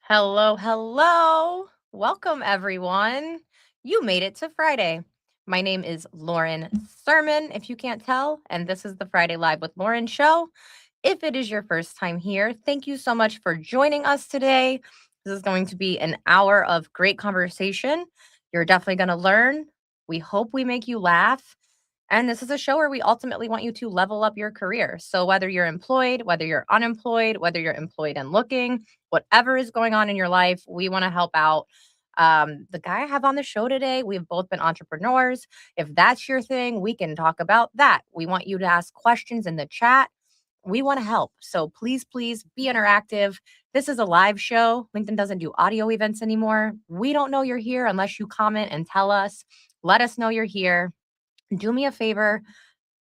Hello, hello. Welcome, everyone. You made it to Friday. My name is Lauren Sermon, if you can't tell, and this is the Friday Live with Lauren show. If it is your first time here, thank you so much for joining us today. This is going to be an hour of great conversation. You're definitely going to learn. We hope we make you laugh. And this is a show where we ultimately want you to level up your career. So, whether you're employed, whether you're unemployed, whether you're employed and looking, whatever is going on in your life, we want to help out. The guy I have on the show today, we've both been entrepreneurs. If that's your thing, we can talk about that. We want you to ask questions in the chat. We want to help. So please be interactive. This is a live show. LinkedIn doesn't do audio events anymore. We don't know you're here unless you comment and tell us. Let us know you're here. Do me a favor,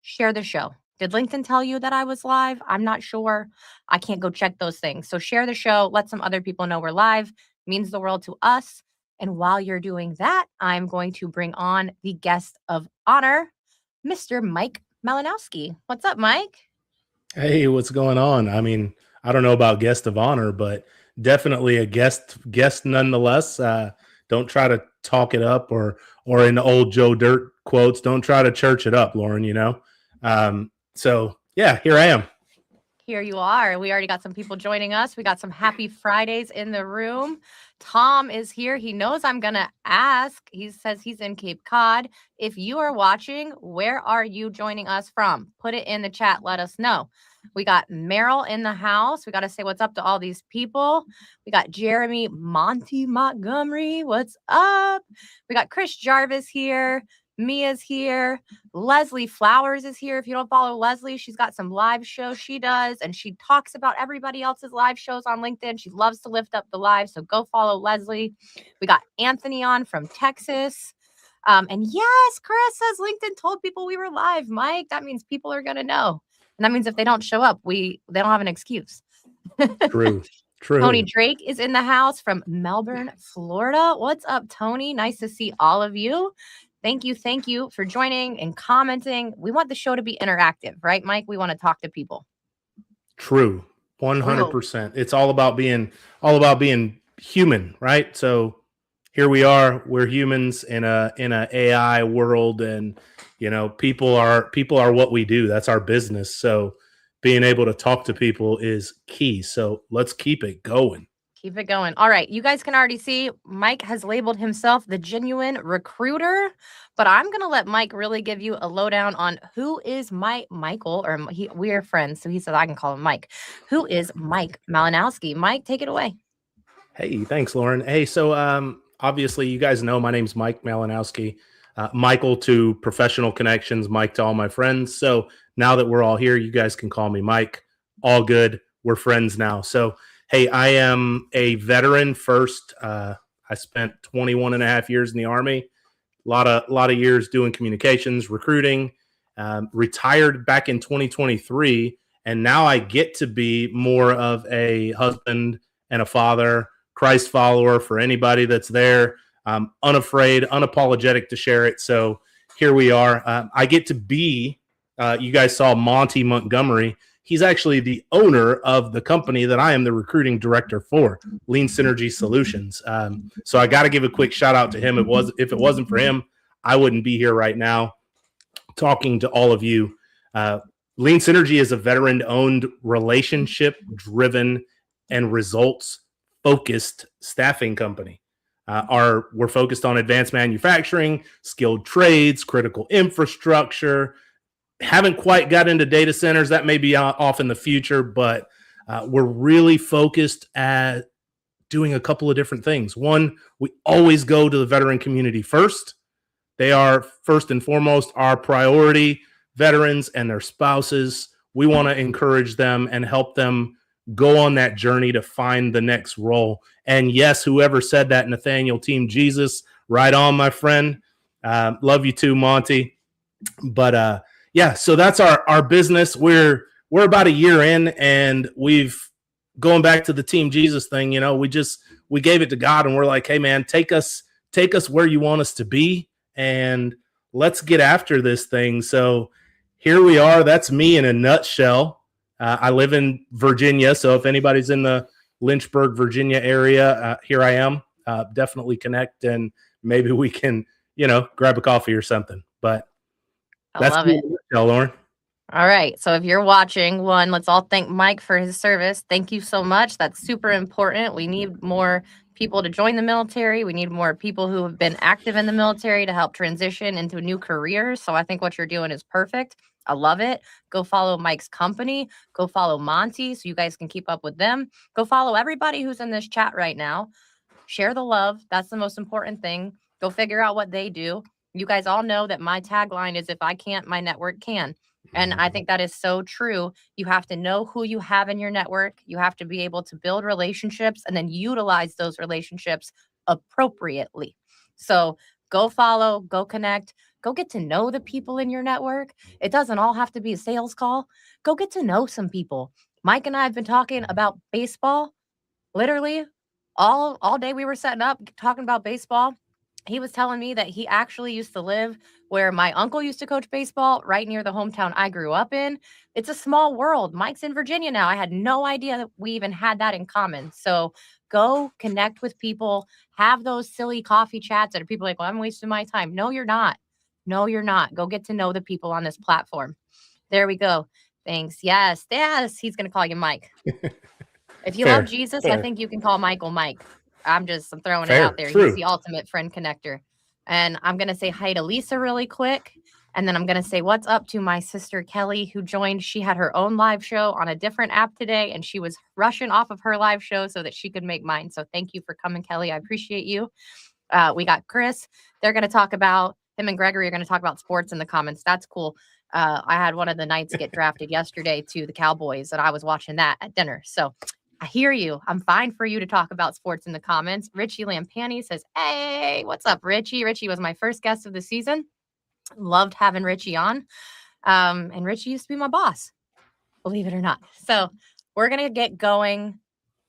share the show. Did LinkedIn tell you that I was live? I'm not sure. I can't go check those things. So share the show. Let some other people know we're live. It means the world to us. And while you're doing that, I'm going to bring on the guest of honor, Mr. Mike Malinowsky. What's up, Mike? Hey, what's going on? I mean, I don't know about guest of honor, but definitely a guest nonetheless. Don't try to talk it up or in the old Joe Dirt quotes, don't try to church it up, Lauren, So yeah, here I am. Here you are. We already got some people joining us. We got some happy Fridays in the room. Tom is here. He knows I'm going to ask. He says he's in Cape Cod. If you are watching, where are you joining us from? Put it in the chat. Let us know. We got Meryl in the house. We got to say what's up to all these people. We got Jeremy Monty Montgomery. What's up? We got Chris Jarvis here. Mia's here. Leslie Flowers is here. If you don't follow Leslie, she's got some live shows she does, and she talks about everybody else's live shows on LinkedIn. She loves to lift up the live, so go follow Leslie. We got Anthony on from Texas. And yes, Chris says LinkedIn told people we were live, Mike. That means people are going to know. And that means if they don't show up, they don't have an excuse. True. Tony Drake is in the house from Melbourne, Florida. What's up, Tony? Nice to see all of you. Thank you for joining and commenting. We want the show to be interactive, right, Mike? We want to talk to people. True. 100%. It's all about being human, right? So here we are, we're humans in a AI world, and people are what we do. That's our business. So being able to talk to people is key. So let's keep it going. Keep it going. All right. You guys can already see Mike has labeled himself the genuine recruiter, but I'm going to let Mike really give you a lowdown on who is Michael, or we are friends. So he said I can call him Mike. Who is Mike Malinowsky? Mike, take it away. Hey, thanks, Lauren. Hey, so obviously you guys know my name's Mike Malinowsky. Michael to professional connections, Mike to all my friends. So now that we're all here, you guys can call me Mike. All good. We're friends now. So hey, I am a veteran first. I spent 21 and a half years in the Army, a lot of years doing communications, recruiting, retired back in 2023. And now I get to be more of a husband and a father, Christ follower for anybody that's there. I'm unafraid, unapologetic to share it. So here we are. I get to be, you guys saw Monty Montgomery. He's actually the owner of the company that I am the recruiting director for, Lean Synergy Solutions. So I got to give a quick shout out to him. If it wasn't for him, I wouldn't be here right now talking to all of you. Lean Synergy is a veteran-owned, relationship-driven, and results-focused staffing company. We're focused on advanced manufacturing, skilled trades, critical infrastructure. Haven't quite got into data centers. That may be off in the future, but we're really focused at doing a couple of different things. One, we always go to the veteran community first. They are first and foremost our priority, veterans and their spouses. We want to encourage them and help them go on that journey to find the next role. And yes, whoever said that, Nathaniel Team Jesus, right on, my friend. Love you too, Monty. But yeah, so that's our business. We're about a year in, and we've going back to the Team Jesus thing. We gave it to God, and we're like, hey man, take us where you want us to be, and let's get after this thing. So here we are. That's me in a nutshell. I live in Virginia, so if anybody's in the Lynchburg, Virginia area, here I am. Definitely connect, and maybe we can, grab a coffee or something. But I that's love me it. in a nutshell, Lauren. All right. So if you're watching, one, let's all thank Mike for his service. Thank you so much. That's super important. We need more people to join the military. We need more people who have been active in the military to help transition into new careers. So I think what you're doing is perfect. I love it. Go follow Mike's company. Go follow Monty so you guys can keep up with them. Go follow everybody who's in this chat right now. Share the love. That's the most important thing. Go figure out what they do. You guys all know that my tagline is if I can't, my network can. And I think that is so true. You have to know who you have in your network. You have to be able to build relationships and then utilize those relationships appropriately. So go follow, go connect, go get to know the people in your network. It doesn't all have to be a sales call. Go get to know some people. Mike and I have been talking about baseball literally all day. We were setting up talking about baseball. He was telling me that he actually used to live where my uncle used to coach baseball, right near the hometown I grew up in. It's a small world. Mike's in Virginia now. I had no idea that we even had that in common. So go connect with people, have those silly coffee chats that are people like, well, I'm wasting my time. No, you're not. No, you're not. Go get to know the people on this platform. There we go. Thanks. Yes. Yes. He's going to call you Mike. If you love Fair, Jesus, I fair, think you can call Michael Mike. I'm throwing it out fair, there. He's true. the ultimate friend connector. And I'm going to say hi to Lisa really quick. And then I'm going to say what's up to my sister Kelly, who joined. She had her own live show on a different app today, and she was rushing off of her live show so that she could make mine. So thank you for coming, Kelly. I appreciate you. We got Chris. They're going to talk about, him and Gregory are going to talk about sports in the comments. That's cool. I had one of the Knights get drafted yesterday to the Cowboys, and I was watching that at dinner. So I hear you. I'm fine for you to talk about sports in the comments. Richie Lampani says, hey, what's up, Richie? Richie was my first guest of the season. Loved having Richie on. And Richie used to be my boss, believe it or not. So we're going to get going.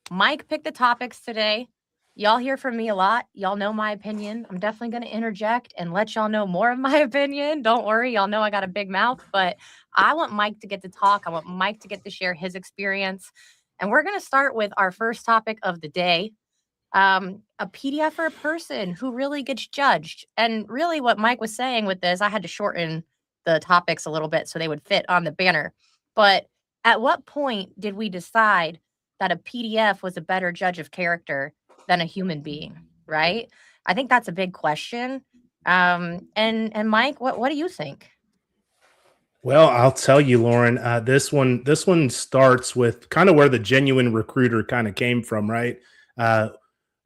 Mike picked the topics today. Y'all hear from me a lot. Y'all know my opinion. I'm definitely going to interject and let y'all know more of my opinion. Don't worry. Y'all know I got a big mouth, but I want Mike to get to talk. I want Mike to get to share his experience. And we're going to start with our first topic of the day. A PDF or a person who really gets judged. And really what Mike was saying with this, I had to shorten the topics a little bit so they would fit on the banner. But at what point did we decide that a PDF was a better judge of character than a human being, right? I think that's a big question. And Mike, what do you think? Well, I'll tell you, Lauren. This one starts with kind of where the genuine recruiter kind of came from, right?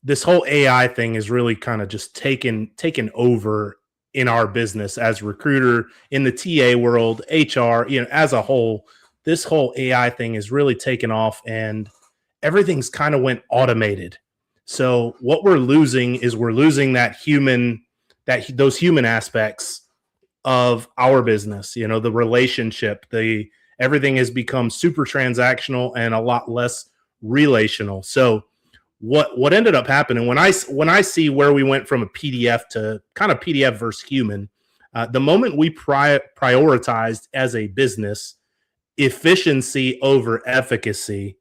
This whole AI thing is really kind of just taken over in our business as recruiter, in the TA world, HR, as a whole. This whole AI thing is really taken off, and everything's kind of went automated. So what we're losing is those human aspects of our business, the relationship, everything has become super transactional and a lot less relational. So what ended up happening when I see where we went from a PDF to kind of PDF versus human, the moment we prioritized as a business efficiency over efficacy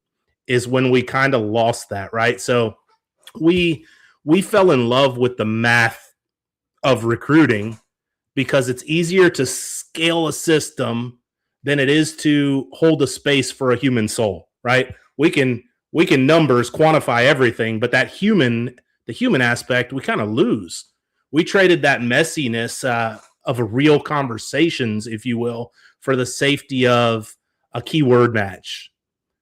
is when we kind of lost that, right? So we fell in love with the math of recruiting because it's easier to scale a system than it is to hold a space for a human soul, right? We can numbers quantify everything, but the human aspect, we kind of lose. We traded that messiness of a real conversations, if you will, for the safety of a keyword match.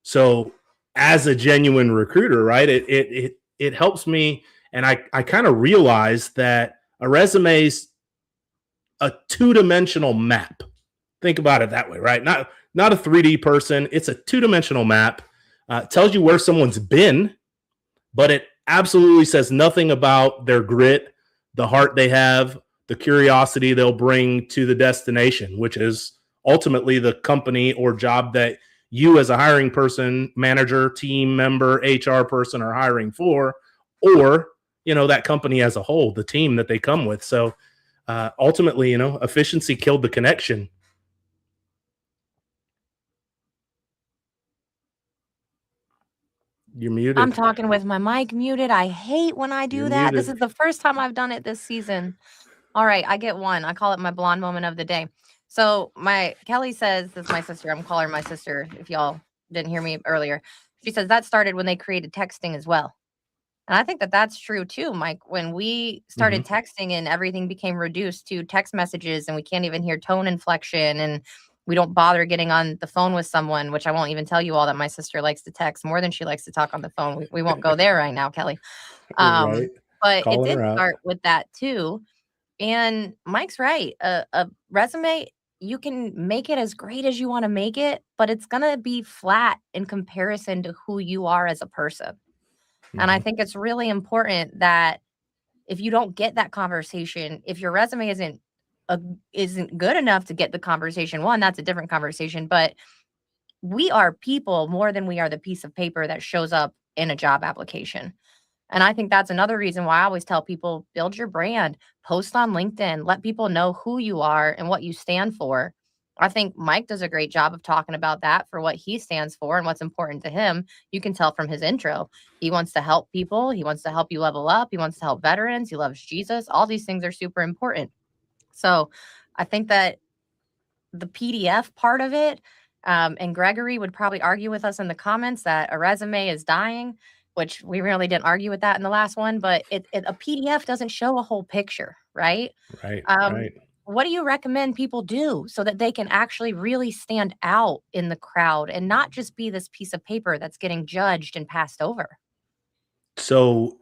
So as a genuine recruiter, right, it helps me, and I kind of realize that a resume's a two-dimensional map. Think about it that way, right? Not a 3D person. It's a two-dimensional map. Tells you where someone's been, but it absolutely says nothing about their grit, the heart they have, the curiosity they'll bring to the destination, which is ultimately the company or job that you as a hiring person, manager, team member, HR person are hiring for, or, that company as a whole, the team that they come with. So ultimately, efficiency killed the connection. You're I'm muted. talking with my mic muted. I hate when I You're do that. This muted. is the first time I've done it this season. All right, I get one. I call it my blonde moment of the day. So my Kelly says, this is my sister. I'm calling her my sister if y'all didn't hear me earlier. She says that started when they created texting as well. And I think that that's true too, Mike. When we Hmm. started texting and everything became reduced to text messages and we can't even hear tone inflection and we don't bother getting on the phone with someone, which I won't even tell you all that my sister likes to text more than she likes to talk on the phone. We won't go there right now, Kelly. Right. But it Calling did her out. start with that too. And Mike's right. A resume, you can make it as great as you want to make it, but it's going to be flat in comparison to who you are as a person. And I Hmm. think it's really important that if you don't get that conversation, if your resume a, isn't good enough to get the conversation, one, that's a different conversation. But we are people more than we are the piece of paper that shows up in a job application. And I think that's another reason why I always tell people build your brand, post on LinkedIn, let people know who you are and what you stand for. I think Mike does a great job of talking about that for what he stands for and what's important to him. You can tell from his intro. He wants to help people, he wants to help you level up, he wants to help veterans, he loves Jesus. All these things are super important. So I think that the PDF part of it. And Gregory would probably argue with us in the comments that a resume is dying, which we really didn't argue with that in the last one. But a PDF doesn't show a whole picture, right? Right. Um, Right. what do you recommend people do so that they can actually really stand out in the crowd and not just be this piece of paper that's getting judged and passed over? So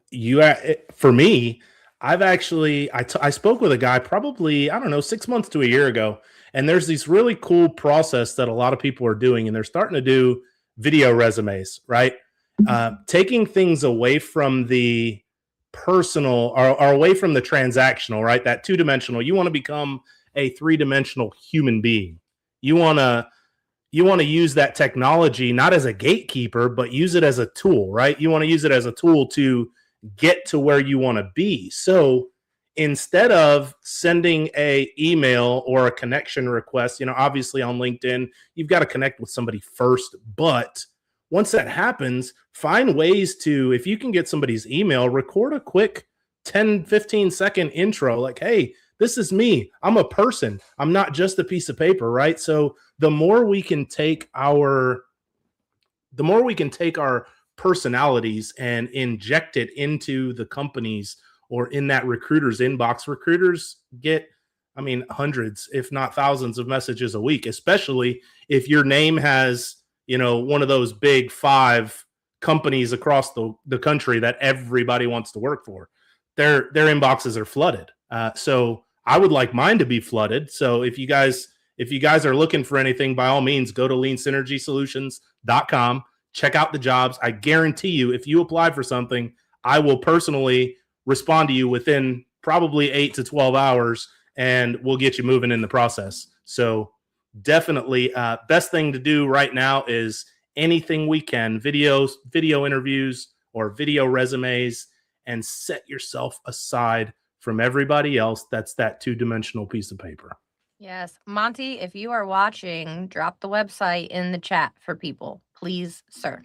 for me, I've actually I spoke with a guy probably I don't know 6 months to a year ago, and there's these really cool process that a lot of people are doing, and they're starting to do video resumes, right? Taking things away from the personal or away from the transactional, right? That two dimensional. You want to become a three-dimensional human being. You want to use that technology not as a gatekeeper, but use it as a tool, right? You want to use it as a tool to get to where you want to be. So instead of sending a email or a connection request, obviously on LinkedIn, you've got to connect with somebody first. But once that happens, find ways to, if you can get somebody's email, record a quick 10-15 second intro like, hey, this is me. I'm a person. I'm not just a piece of paper, right? So the more we can take our personalities and inject it into the companies or in that recruiter's inbox. Recruiters get, I mean, hundreds, if not thousands of messages a week, especially if your name has, one of those big five companies across the country that everybody wants to work for. Their inboxes are flooded. So I would like mine to be flooded. So if you guys are looking for anything, by all means, go to leansynergysolutions.com, check out the jobs. I guarantee you, if you apply for something, I will personally respond to you within probably 8 to 12 hours, and we'll get you moving in the process. So definitely, best thing to do right now is anything we can, video interviews or video resumes, and set yourself aside from everybody else that's that two-dimensional piece of paper. Yes. Monty, if you are watching, drop the website in the chat for people, please, sir.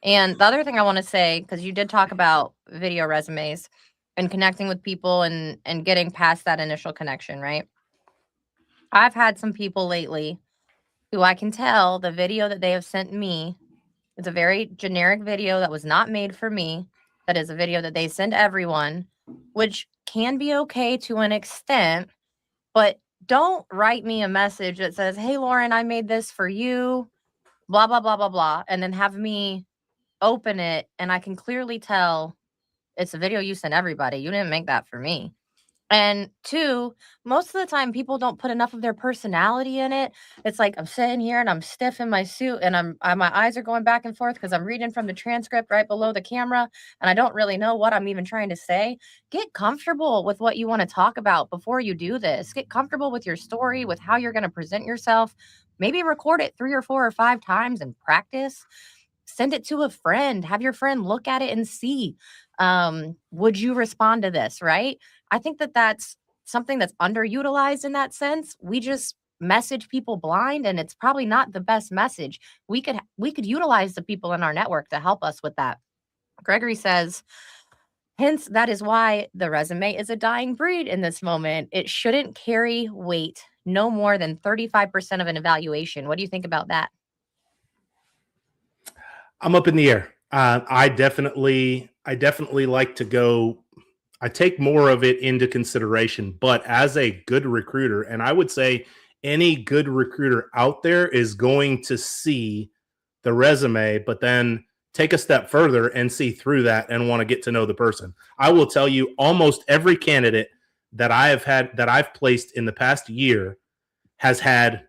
And the other thing I want to say, because you did talk about video resumes and connecting with people and getting past that initial connection, right? I've had some people lately who I can tell the video that they have sent me, it's a very generic video that was not made for me. That is a video that they send everyone, which can be okay to an extent, but don't write me a message that says, "Hey, Lauren, I made this for you, blah, blah, blah, blah, blah," and then have me open it. And I can clearly tell it's a video you sent everybody. You didn't make that for me. And two, most of the time people don't put enough of their personality in it. It's like I'm sitting here and I'm stiff in my suit and my eyes are going back and forth because I'm reading from the transcript right below the camera and I don't really know what I'm even trying to say. Get comfortable with what you want to talk about before you do this. Get comfortable with your story, with how you're going to present yourself. Maybe record it 3 or 4 or 5 times and practice. Send it to a friend. Have your friend look at it and see, would you respond to this, right? I think that that's something that's underutilized in that sense. We just message people blind, and it's probably not the best message. We could utilize the people in our network to help us with that. Gregory says, hence, that is why the resume is a dying breed in this moment. It shouldn't carry weight no more than 35% of an evaluation. What do you think about that? I'm up in the air. I definitely like to go. I take more of it into consideration, but as a good recruiter, and I would say any good recruiter out there is going to see the resume, but then take a step further and see through that and want to get to know the person. I will tell you, almost every candidate that I've placed in the past year has had,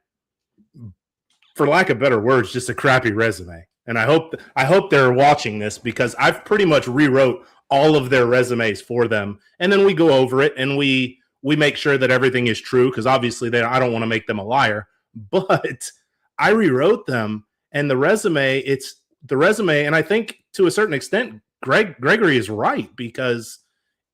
for lack of better words, just a crappy resume. And I hope they're watching this, because I've pretty much rewrote all of their resumes for them, and then we go over it and we make sure that everything is true, because obviously I don't want to make them a liar, but I rewrote them, and it's the resume, and I think to a certain extent Gregory is right, because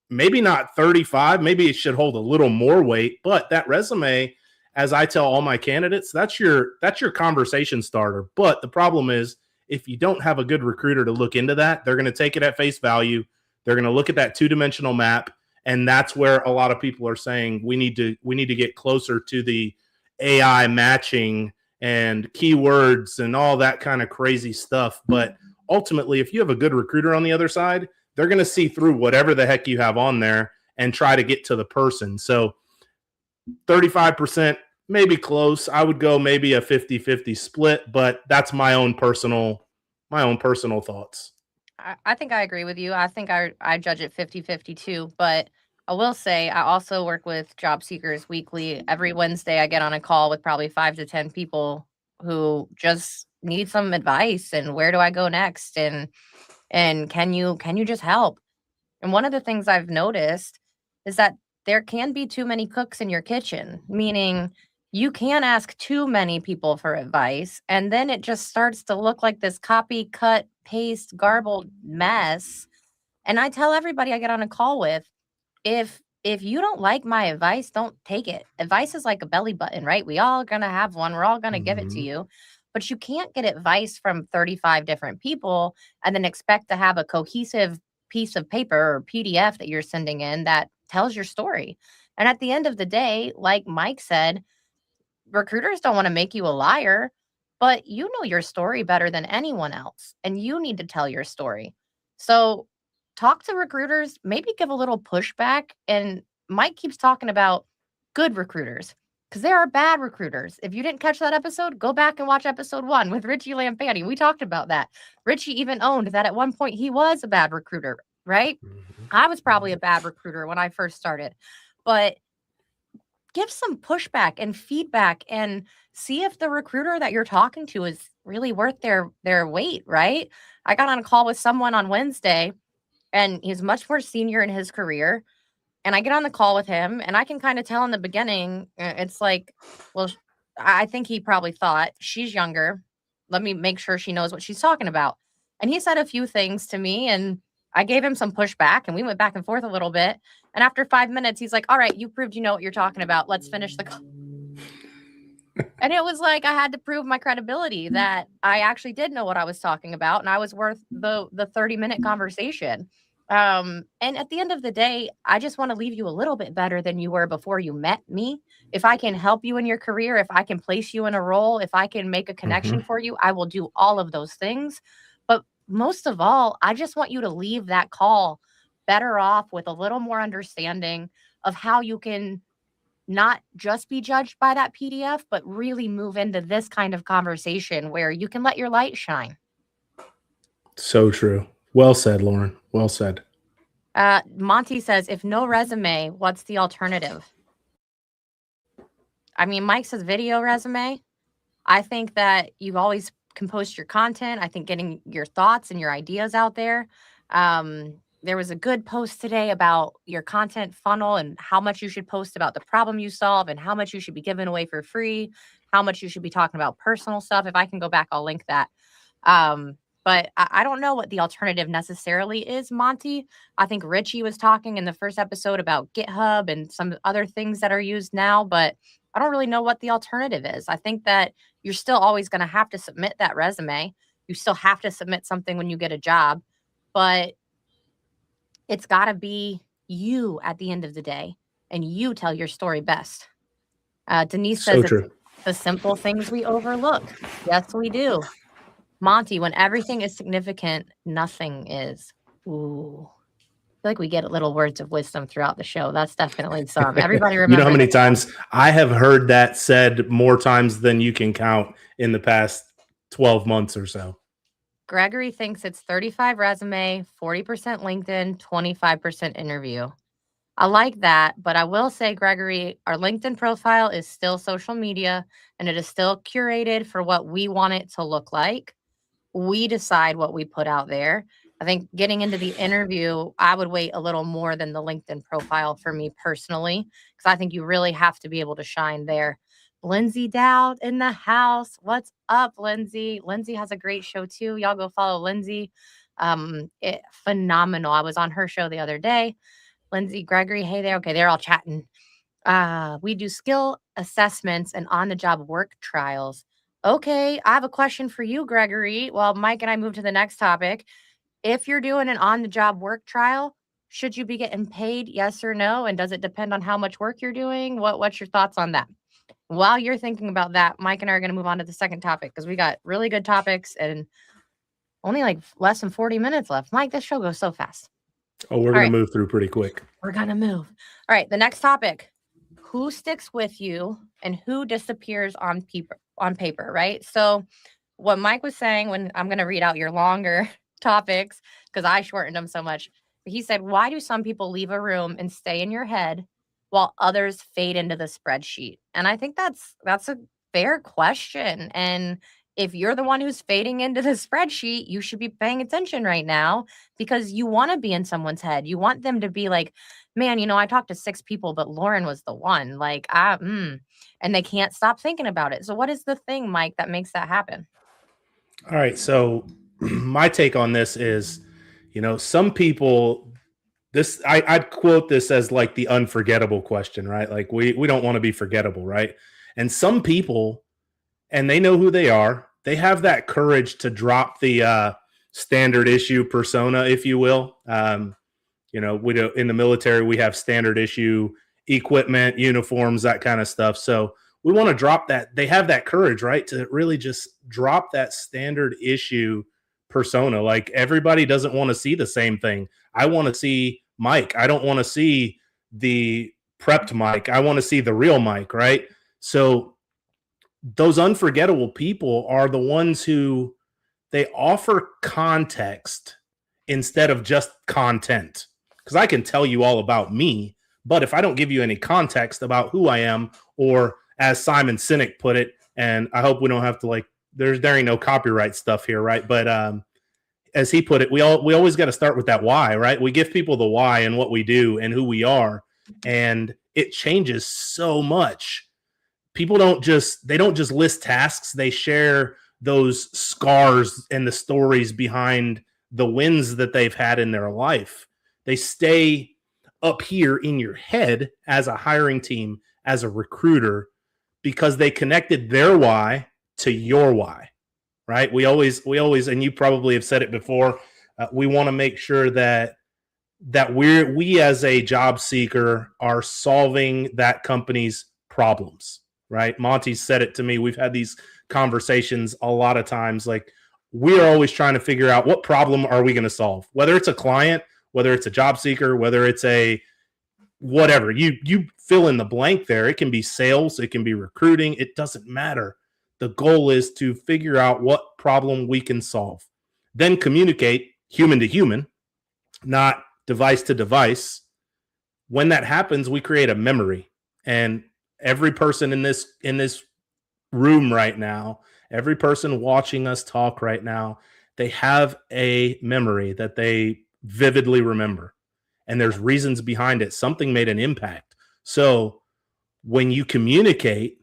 maybe not 35, maybe it should hold a little more weight, but that resume, as I tell all my candidates, that's your conversation starter. But the problem is, if you don't have a good recruiter to look into that, they're going to take it at face value. They're going to look at that two-dimensional map, and that's where a lot of people are saying we need to get closer to the AI matching and keywords and all that kind of crazy stuff. But ultimately, if you have a good recruiter on the other side, they're going to see through whatever the heck you have on there and try to get to the person. So 35%, maybe close. I would go maybe a 50-50 split, but that's my own personal thoughts. I think I agree with you. I think I judge it 50-50 too. But I will say I also work with job seekers weekly. Every Wednesday, I get on a call with probably 5 to 10 people who just need some advice and where do I go next? And can you just help? And one of the things I've noticed is that there can be too many cooks in your kitchen, meaning you can ask too many people for advice, and then it just starts to look like this copy, cut, paste, garbled mess. And I tell everybody I get on a call with, if you don't like my advice, don't take it. Advice is like a belly button, right? We all gonna have one. We're all gonna give it to Mm-hmm. you. But you can't get advice from 35 different people and then expect to have a cohesive piece of paper or PDF that you're sending in that tells your story. And at the end of the day, like Mike said, recruiters don't want to make you a liar, but you know your story better than anyone else, and you need to tell your story. So talk to recruiters, maybe give a little pushback. And Mike keeps talking about good recruiters because there are bad recruiters. If you didn't catch that episode, go back and watch episode 1 with Richie Lampani. We talked about that. Richie even owned that at one point he was a bad recruiter, right? Mm-hmm. I was probably a bad recruiter when I first started, but give some pushback and feedback and see if the recruiter that you're talking to is really worth their weight, right? I got on a call with someone on Wednesday, and he's much more senior in his career, and I get on the call with him and I can kind of tell in the beginning, it's like, well, I think he probably thought she's younger. Let me make sure she knows what she's talking about. And he said a few things to me, and I gave him some pushback, and we went back and forth a little bit. And after 5 minutes, he's like, all right, you proved you know what you're talking about. Let's finish the call. And it was like I had to prove my credibility that I actually did know what I was talking about, and I was worth the 30-minute conversation. And at the end of the day, I just want to leave you a little bit better than you were before you met me. If I can help you in your career, if I can place you in a role, if I can make a Mm-hmm. connection for you, I will do all of those things. But most of all, I just want you to leave that call better off with a little more understanding of how you can not just be judged by that PDF, but really move into this kind of conversation where you can let your light shine. So true. Well said, Lauren. Well said. Monty says, if no resume, what's the alternative? I mean, Mike says video resume. I think that you always can post your content. I think getting your thoughts and your ideas out there. There was a good post today about your content funnel and how much you should post about the problem you solve and how much you should be giving away for free, how much you should be talking about personal stuff. If I can go back, I'll link that. But I don't know what the alternative necessarily is, Monty. I think Richie was talking in the first episode about GitHub and some other things that are used now, but I don't really know what the alternative is. I think that you're still always going to have to submit that resume. You still have to submit something when you get a job, but it's got to be you at the end of the day, and you tell your story best. Denise So says it's true. the simple things we overlook. Yes, we do. Monty, when everything is significant, nothing is. Ooh. I feel like we get little words of wisdom throughout the show. That's definitely some. Everybody You know how remember many this one. times I have heard that said more times than you can count in the past 12 months or so. Gregory thinks it's 35 resume, 40% LinkedIn, 25% interview. I like that, but I will say, Gregory, our LinkedIn profile is still social media and it is still curated for what we want it to look like. We decide what we put out there. I think getting into the interview, I would wait a little more than the LinkedIn profile for me personally, because I think you really have to be able to shine there. Lindsay Dowd in the house. What's up, Lindsay? Lindsay has a great show too. Y'all go follow Lindsay. Phenomenal. I was on her show the other day. Lindsay, Gregory, hey there. Okay, they're all chatting. We do skill assessments and on the job work trials. Okay, I have a question for you, Gregory. Well, Mike and I move to the next topic. If you're doing an on the job work trial, should you be getting paid? Yes or no? And does it depend on how much work you're doing? What's your thoughts on that? While you're thinking about that, Mike and I are going to move on to the second topic because we got really good topics and only like less than 40 minutes left. Mike, this show goes so fast. Oh, we're All going to right, move through pretty quick. we're going to move. All right, the next topic. Who sticks with you and who disappears on paper, right? So what Mike was saying, when I'm going to read out your longer topics because I shortened them so much. He said, why do some people leave a room and stay in your head while others fade into the spreadsheet? And I think that's a fair question. And if you're the one who's fading into the spreadsheet, you should be paying attention right now because you want to be in someone's head. You want them to be like, man, I talked to 6 people, but Lauren was the one. Like, and they can't stop thinking about it. So what is the thing, Mike, that makes that happen? All right. So my take on this is, some people, I'd quote this as like the unforgettable question, right? Like we don't want to be forgettable, right? And some people, and they know who they are, they have that courage to drop the standard issue persona, if you will. We do, in the military, we have standard issue equipment, uniforms, that kind of stuff. So we want to drop that. They have that courage, right, to really just drop that standard issue persona. Like everybody doesn't want to see the same thing. I want to see Mike. I don't want to see the prepped Mike. I want to see the real Mike, right? So those unforgettable people are the ones who they offer context instead of just content. Because I can tell you all about me, but if I don't give you any context about who I am, or as Simon Sinek put it, and I hope we don't have to there ain't no copyright stuff here, right? But as he put it, we always got to start with that why, right? We give people the why and what we do and who we are, and it changes so much. People don't just list tasks; they share those scars and the stories behind the wins that they've had in their life. They stay up here in your head as a hiring team, as a recruiter, because they connected their why to your why, right? We always, and you probably have said it before, we want to make sure that we as a job seeker are solving that company's problems, right? Monty said it to me. We've had these conversations a lot of times. Like, we're always trying to figure out what problem are we going to solve, whether it's a client, whether it's a job seeker, whether it's a whatever. You fill in the blank there. It can be sales, it can be recruiting, it doesn't matter. The goal is to figure out what problem we can solve, then communicate human to human, not device to device. When that happens, we create a memory. And every person in this room right now, every person watching us talk right now, they have a memory that they vividly remember. And there's reasons behind it. Something made an impact. So when you communicate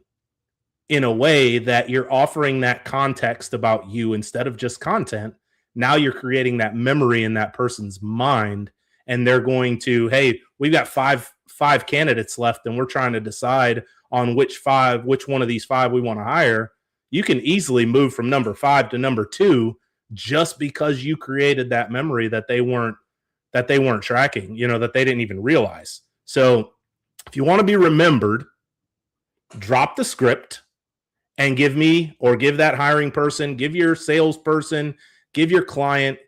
in a way that you're offering that context about you instead of just content, now you're creating that memory in that person's mind. And they're going to, hey, we've got five 5 candidates left and we're trying to decide on which one of these 5 we want to hire, you can easily move from number 5 to number 2 just because you created that memory that they weren't tracking, that they didn't even realize. So if you want to be remembered, drop the script and give me, or give that hiring person, give your salesperson, give your client,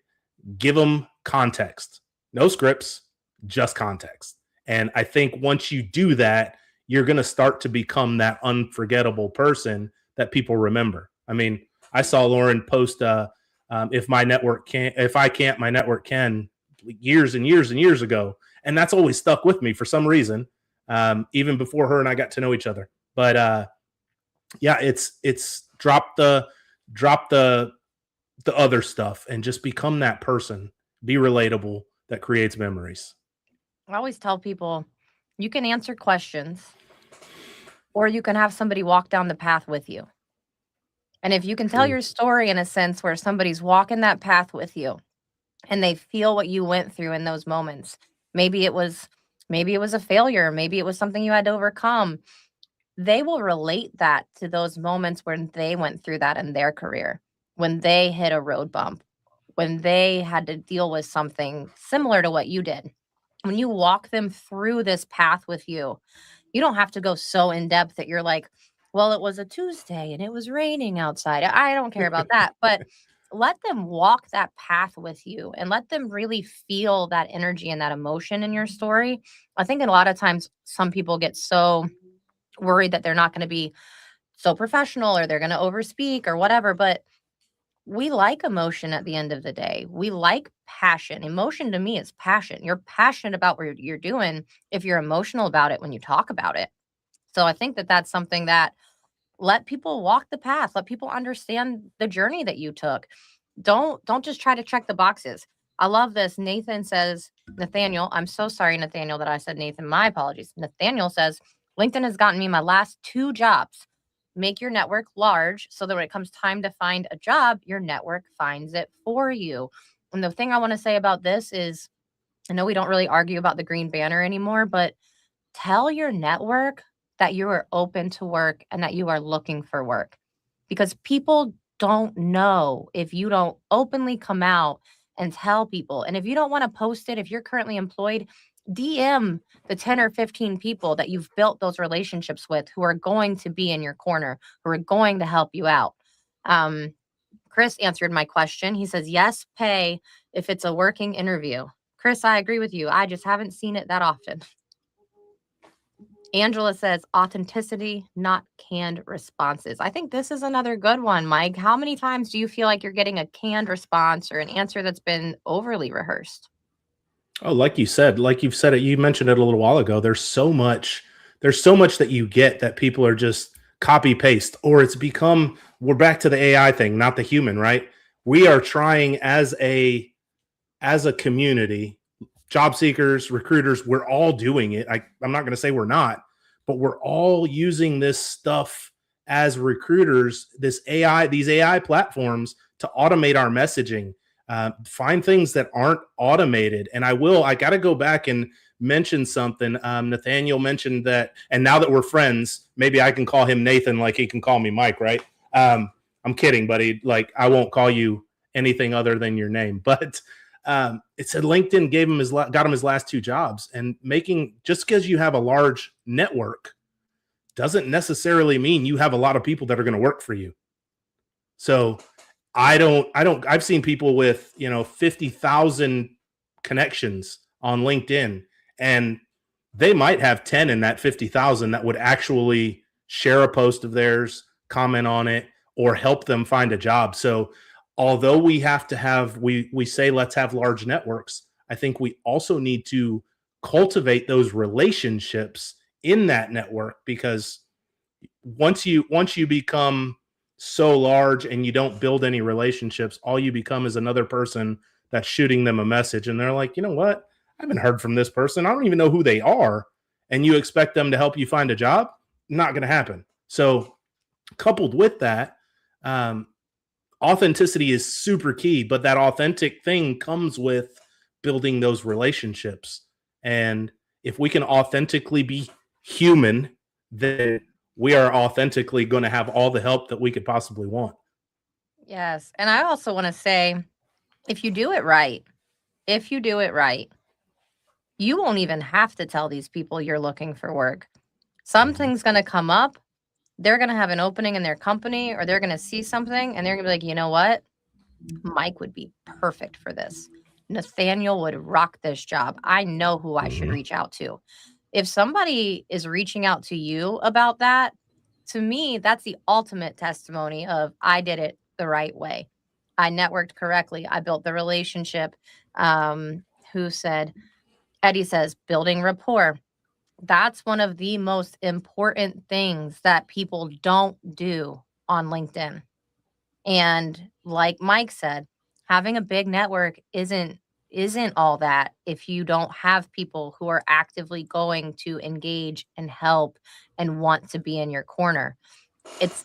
give them context. No scripts, just context. And I think once you do that, you're going to start to become that unforgettable person that people remember. I mean, I saw Lauren post, if I can't, my network can, years and years and years ago. And that's always stuck with me for some reason, even before her and I got to know each other. But yeah, it's drop the other stuff and just become that person. Be relatable. That creates memories. I always tell people you can answer questions or you can have somebody walk down the path with you. And if you can tell your story in a sense where somebody's walking that path with you and they feel what you went through in those moments, maybe it was a failure, maybe it was something you had to overcome. They will relate that to those moments when they went through that in their career, when they hit a road bump, when they had to deal with something similar to what you did. When you walk them through this path with you, you don't have to go so in depth that you're like, well, it was a Tuesday and it was raining outside. I don't care about that. But let them walk that path with you and let them really feel that energy and that emotion in your story. I think a lot of times some people get so worried that they're not going to be so professional or they're going to overspeak or whatever. But we like emotion at the end of the day. We like passion. Emotion to me is passion. You're passionate about what you're doing if you're emotional about it when you talk about it. So I think that that's something that let people walk the path. Let people understand the journey that you took. Don't just try to check the boxes. I love this. Nathan says, Nathaniel, I'm so sorry, Nathaniel, that I said Nathan. My apologies. Nathaniel says, LinkedIn has gotten me my last 2 jobs. Make your network large so that when it comes time to find a job, your network finds it for you. And the thing I want to say about this is, I know we don't really argue about the green banner anymore, but tell your network that you are open to work and that you are looking for work, because people don't know if you don't openly come out and tell people. And if you don't want to post it, if you're currently employed, DM the 10 or 15 people that you've built those relationships with who are going to be in your corner, who are going to help you out. Chris answered my question. He says, yes, pay if it's a working interview. Chris, I agree with you. I just haven't seen it that often. Angela says authenticity, not canned responses. I think this is another good one, Mike. How many times do you feel like you're getting a canned response or an answer that's been overly rehearsed? Oh, like you've said it, you mentioned it a little while ago. There's so much that you get that people are just copy paste, or we're back to the AI thing, not the human, right? We are trying as a community, job seekers, recruiters, we're all doing it. I'm not going to say we're not, but we're all using this stuff as recruiters, these AI platforms to automate our messaging, find things that aren't automated. And I got to go back and mention something. Nathaniel mentioned that, and now that we're friends, maybe I can call him Nathan like he can call me Mike, right? I'm kidding, buddy. Like, I won't call you anything other than your name, but it said LinkedIn got him his last 2 jobs. And just because you have a large network doesn't necessarily mean you have a lot of people that are going to work for you. So I've seen people with 50,000 connections on LinkedIn, and they might have 10 in that 50,000 that would actually share a post of theirs, comment on it, or help them find a job. So although we say let's have large networks, I think we also need to cultivate those relationships in that network, because once you become so large and you don't build any relationships, all you become is another person that's shooting them a message, and they're like, you know what? I haven't heard from this person. I don't even know who they are. And you expect them to help you find a job? Not going to happen. So coupled with that, authenticity is super key, but that authentic thing comes with building those relationships. And if we can authentically be human, then we are authentically going to have all the help that we could possibly want. Yes. And I also want to say, if you do it right, if you do it right, you won't even have to tell these people you're looking for work. Mhm. Something's going to come up. They're going to have an opening in their company, or they're going to see something and they're going to be like, you know what? Mike would be perfect for this. Nathaniel would rock this job. I know who I should Mhm. reach out to. If somebody is reaching out to you about that, to me, that's the ultimate testimony of I did it the right way. I networked correctly. I built the relationship. Um, who said, Eddie says, building rapport. That's one of the most important things that people don't do on LinkedIn. And like Mike said, having a big network isn't all that if you don't have people who are actively going to engage and help and want to be in your corner.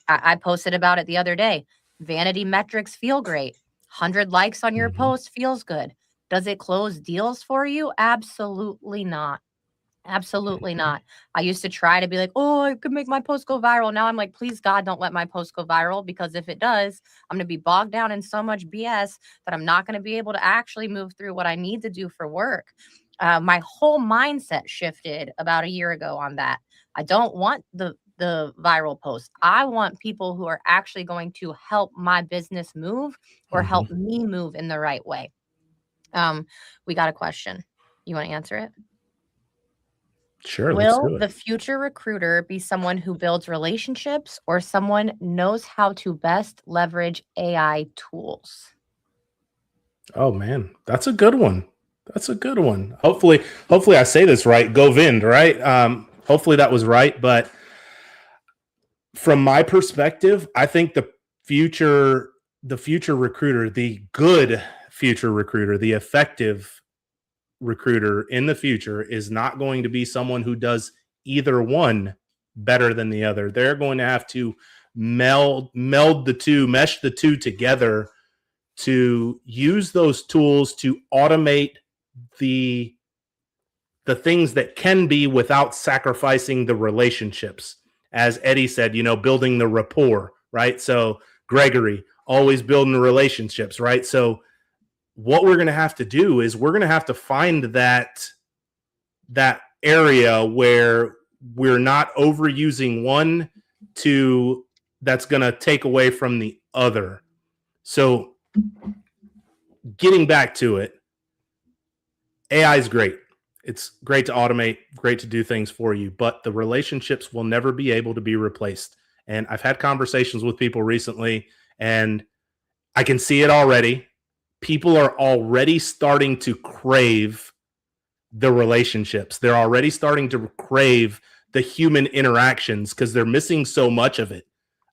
I posted about it the other day. Vanity metrics feel great. 100 likes on your Mhm. post feels good. Does it close deals for you? Absolutely not. Absolutely not. I used to try to be like, "Oh, I could make my post go viral." Now I'm like, "Please God, don't let my post go viral because if it does, I'm gonna be bogged down in so much BS that I'm not gonna be able to actually move through what I need to do for work." My whole mindset shifted about a year ago on that. I don't want the viral post. I want people who are actually going to help my business move or help Mhm. me move in the right way. Um, we got a question. You want to answer it? Sure, let's Will do it. the future recruiter be someone who builds relationships or someone knows how to best leverage AI tools? Oh man, that's a good one. That's a good one. Hopefully I say this right. Govind, right? Hopefully that was right. But from my perspective, I think future, the future recruiter, the good future recruiter, the effective recruiter in the future is not going to be someone who does either one better than the other. They're going to have to meld the two, mesh the two together to use those tools to automate the the things that can be without sacrificing the relationships. As Eddie said, building the rapport, right? So Gregory, always building the relationships, right? So what we're going to have to do is we're going to have to find that area where we're not overusing one to that's going to take away from the other. So getting back to it, AI is great. It's great to automate, great to do things for you, but the relationships will never be able to be replaced. And I've had conversations with people recently, and I can see it already. People are already starting to crave the relationships. They're already starting to crave the human interactions because they're missing so much of it.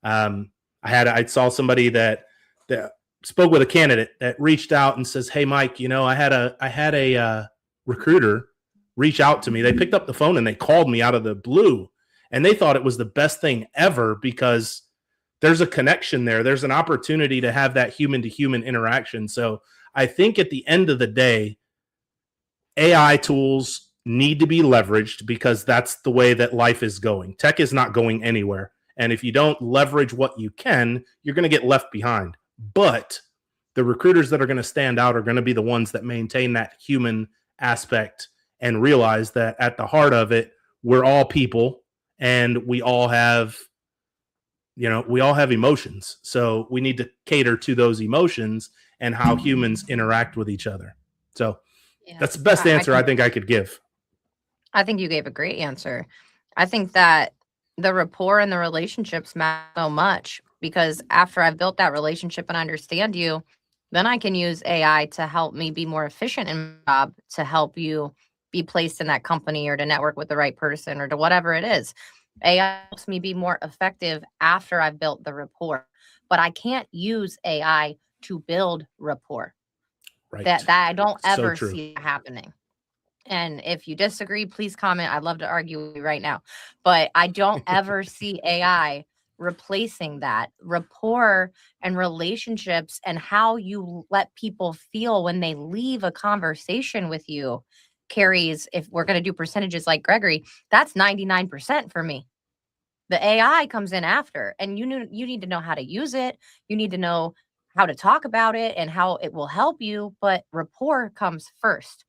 I saw somebody that spoke with a candidate that reached out and says, "Hey, Mike, I had a recruiter reach out to me. They picked up the phone and they called me out of the blue, and they thought it was the best thing ever because there's a connection there. There's an opportunity to have that human to human interaction." So I think at the end of the day, AI tools need to be leveraged because that's the way that life is going. Tech is not going anywhere. And if you don't leverage what you can, you're going to get left behind. But the recruiters that are going to stand out are going to be the ones that maintain that human aspect and realize that at the heart of it, we're all people and we all have emotions. So we need to cater to those emotions and how humans interact with each other. So that's the Yes, best I answer I can. think I could give. I think you gave a great answer. I think that the rapport and the relationships matter so much because after I've built that relationship and understand you, then I can use AI to help me be more efficient in my job, to help you be placed in that company or to network with the right person or to whatever it is. AI helps me be more effective after I've built the rapport, but I can't use AI to build rapport. That Right. that I don't So ever true. see happening. And if you disagree, please comment. I'd love to argue with you right now. But I don't ever see AI replacing that rapport and relationships and how you let people feel when they leave a conversation with you. carries, if we're going to do percentages like Gregory, that's 99% for me. The AI comes in after, and you need to know how to use it. You need to know how to talk about it and how it will help you, but rapport comes first.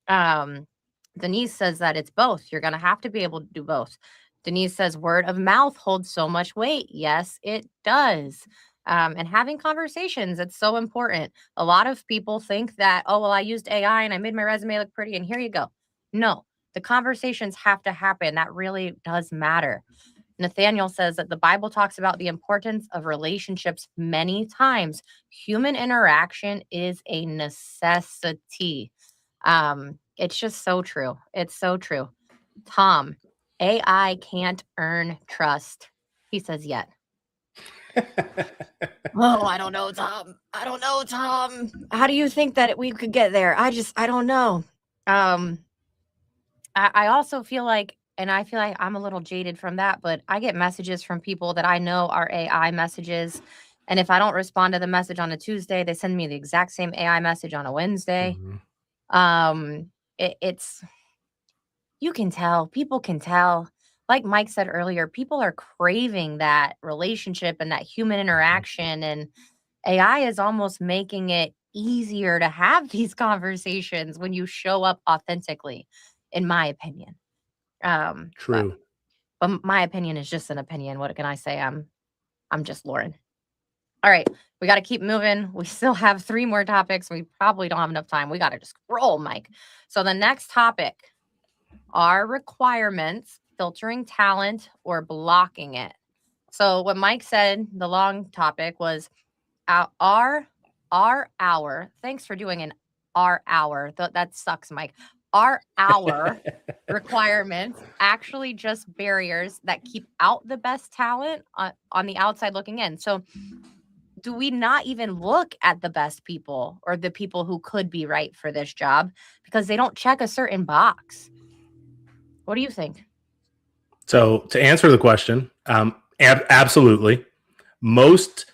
Denise says that it's both. You're going to have to be able to do both. Denise says word of mouth holds so much weight. Yes, it does. And having conversations, it's so important. A lot of people think that, oh, well, I used AI and I made my resume look pretty, and here you go. No, the conversations have to happen. That really does matter. Nathaniel says that the Bible talks about the importance of relationships many times. Human interaction is a necessity. It's just so true. It's so true. Tom, AI can't earn trust. He says yet. Oh, I don't know, Tom. I don't know, Tom. How do you think that we could get there? I don't know. I also feel like, and I feel like I'm a little jaded from that, but I get messages from people that I know are AI messages. And if I don't respond to the message on a Tuesday, they send me the exact same AI message on a Wednesday. It's, you can tell, people can tell. Like Mike said earlier, people are craving that relationship and that human interaction. And AI is almost making it easier to have these conversations when you show up authentically, in my opinion. True. But my opinion is just an opinion. What can I say? I'm just Lauren. All right, we got to keep moving. We still have 3 more topics. We probably don't have enough time. We got to just roll, Mike. So the next topic are requirements, filtering talent, or blocking it. So what Mike said, the long topic was our hour. Thanks for doing an our hour. That sucks, Mike. Are our requirements actually just barriers that keep out the best talent on the outside looking in? So do we not even look at the best people or the people who could be right for this job because they don't check a certain box? What do you think? So to answer the question, absolutely. Most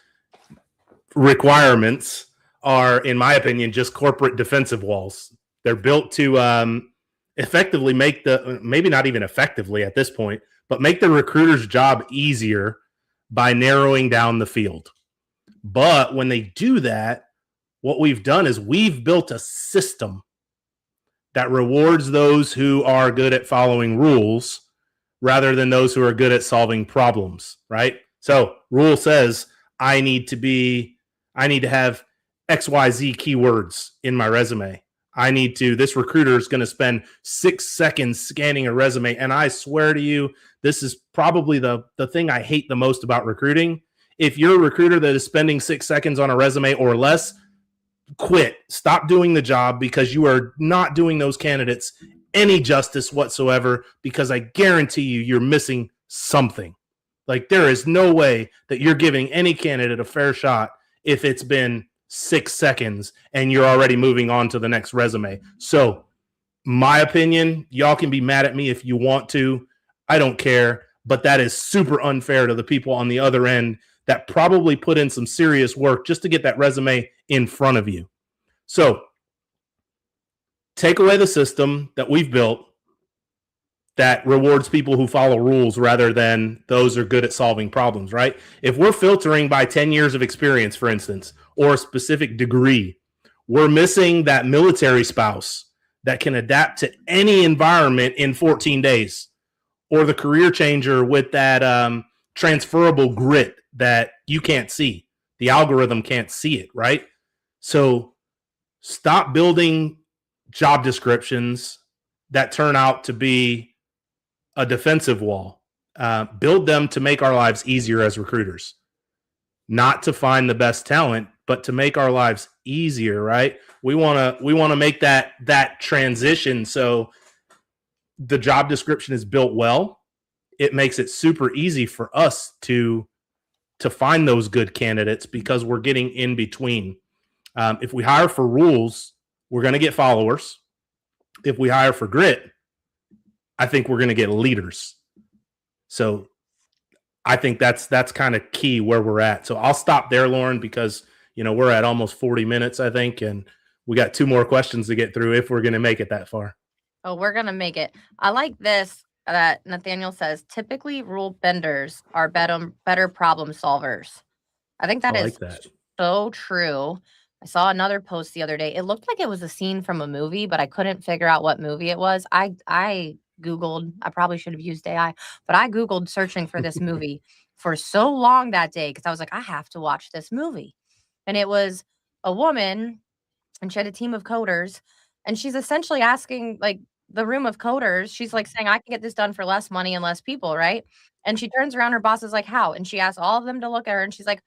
requirements are, in my opinion, just corporate defensive walls. They're built to effectively make maybe not even effectively at this point, but make the recruiter's job easier by narrowing down the field. But when they do that, what we've done is we've built a system that rewards those who are good at following rules rather than those who are good at solving problems, right? So rule says I need to have XYZ keywords in my resume. This recruiter is going to spend 6 seconds scanning a resume. And I swear to you, this is probably the thing I hate the most about recruiting. If you're a recruiter that is spending 6 seconds on a resume or less, quit. Stop doing the job, because you are not doing those candidates any justice whatsoever, because I guarantee you're missing something. Like, there is no way that you're giving any candidate a fair shot if it's been 6 seconds and you're already moving on to the next resume. So, my opinion, y'all can be mad at me if you want to. I don't care, but that is super unfair to the people on the other end that probably put in some serious work just to get that resume in front of you. So, take away the system that we've built that rewards people who follow rules rather than those who are good at solving problems, right? If we're filtering by 10 years of experience, for instance, or a specific degree, we're missing that military spouse that can adapt to any environment in 14 days, or the career changer with that transferable grit that you can't see. The algorithm can't see it, right? So stop building job descriptions that turn out to be a defensive wall. Build them to make our lives easier as recruiters, not to find the best talent, but to make our lives easier, right? We want to make that transition. So the job description is built well. It makes it super easy for us to find those good candidates, because we're getting in between. If we hire for rules, we're going to get followers. If we hire for grit, I think we're going to get leaders. So I think that's kind of key where we're at. So I'll stop there, Lauren, because we're at almost 40 minutes, I think, and we got 2 more questions to get through if we're going to make it that far. Oh, we're gonna make it. I like this that Nathaniel says. Typically, rule benders are better problem solvers. I think I that is like that. so true. I saw another post the other day. It looked like it was a scene from a movie, but I couldn't figure out what movie it was. I googled. I probably should have used AI, but I googled searching for this movie for so long that day because I was like, I have to watch this movie. And it was a woman and she had a team of coders, and she's essentially asking, like, the room of coders, she's, like, saying, "I can get this done for less money and less people," right? And she turns around, her boss is like, "How?" And she asks all of them to look at her, and she's like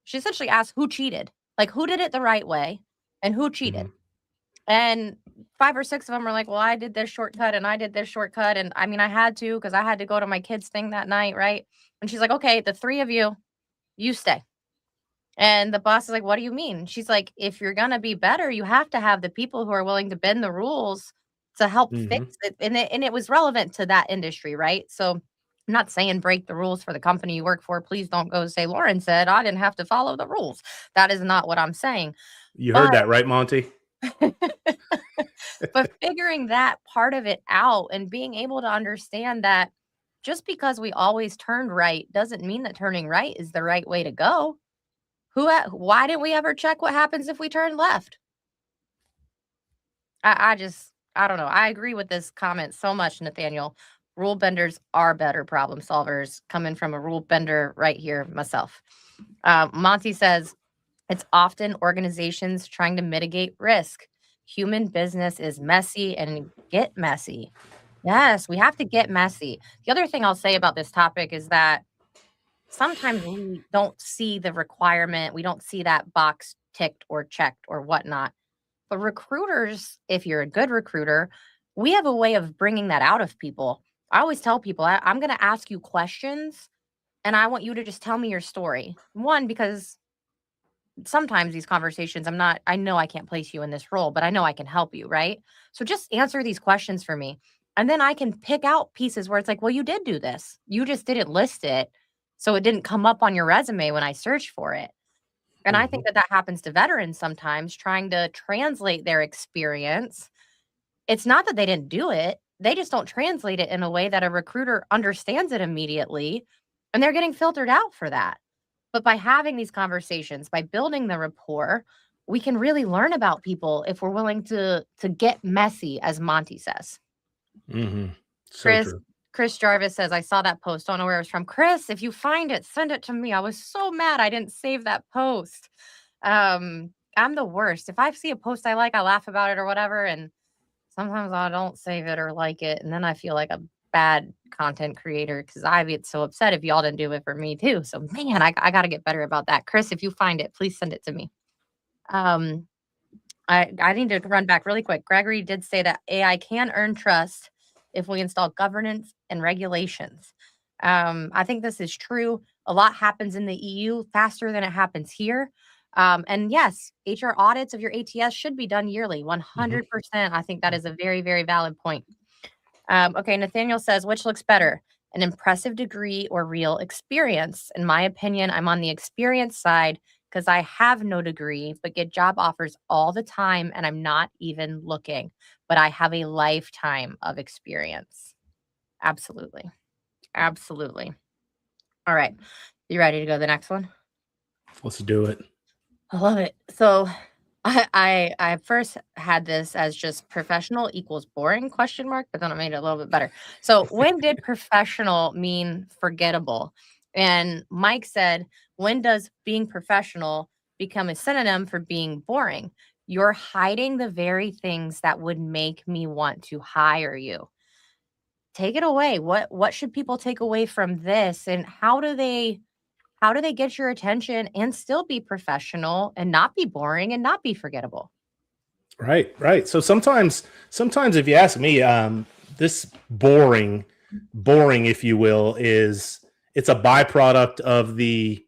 she essentially asks who cheated, like, who did it the right way and who cheated? Hmm. And 5 or 6 of them are like, "Well, I did this shortcut, and I did this shortcut, and I mean, I had to because I had to go to my kid's thing that night," right? And she's like, "Okay, the 3 of you, you stay." And the boss is like, "What do you mean?" She's like, "If you're gonna be better, you have to have the people who are willing to bend the rules to help fix Hmm. it." And it was relevant to that industry, right? So I'm not saying break the rules for the company you work for. Please don't go say Lauren said I didn't have to follow the rules. That is not what I'm saying. You But heard that, right, Monty? but figuring that part of it out and being able to understand that just because we always turned right doesn't mean that turning right is the right way to go. Why didn't we ever check what happens if we turn left? I don't know. I agree with this comment so much, Nathaniel. Rule benders are better problem solvers, coming from a rule bender right here myself. Monty says it's often organizations trying to mitigate risk. Human business is messy and get messy. Yes, we have to get messy. The other thing I'll say about this topic is that sometimes we don't see the requirement, we don't see that box ticked or checked or whatnot. But recruiters, if you're a good recruiter, we have a way of bringing that out of people. I always tell people, I'm going to ask you questions and I want you to just tell me your story. One, because sometimes these conversations, I know I can't place you in this role, but I know I can help you, right? So just answer these questions for me. And then I can pick out pieces where it's like, well, you did do this. You just didn't list it. So it didn't come up on your resume when I searched for it. And I Hmm. think that that happens to veterans sometimes trying to translate their experience. It's not that they didn't do it, they just don't translate it in a way that a recruiter understands it immediately, and they're getting filtered out for that. But by having these conversations, by building the rapport, we can really learn about people if we're willing to get messy, as Monty says. Hmm. So Chris true. Chris Jarvis says, "I saw that post. Don't know where it was from." Chris, if you find it, send it to me. I was so mad I didn't save that post. I'm the worst. If I see a post I like, I laugh about it or whatever, and sometimes I don't save it or like it, and then I feel like a bad content creator because I get so upset if y'all didn't do it for me too. So man, I got to get better about that. Chris, if you find it, please send it to me. Um, I need to run back really quick. Gregory did say that AI can earn trust if we install governance and regulations. I think this is true. A lot happens in the EU faster than it happens here. And yes, HR audits of your ATS should be done yearly, Hmm. 100%. I think that is a very, very valid point. Okay, Nathaniel says, which looks better, an impressive degree or real experience? In my opinion, I'm on the experience side because I have no degree, but get job offers all the time and I'm not even looking, but I have a lifetime of experience. Absolutely. Absolutely. All right. You ready to go to the next one? Let's do it. I love it. So I first had this as just professional equals boring question mark, but then I made it a little bit better. So when did professional mean forgettable? And Mike said, when does being professional become a synonym for being boring? You're hiding the very things that would make me want to hire you. Take it away. What should people take away from this? And how do they get your attention and still be professional and not be boring and not be forgettable? Right, right. So sometimes if you ask me, this boring, if you will, it's a byproduct of the,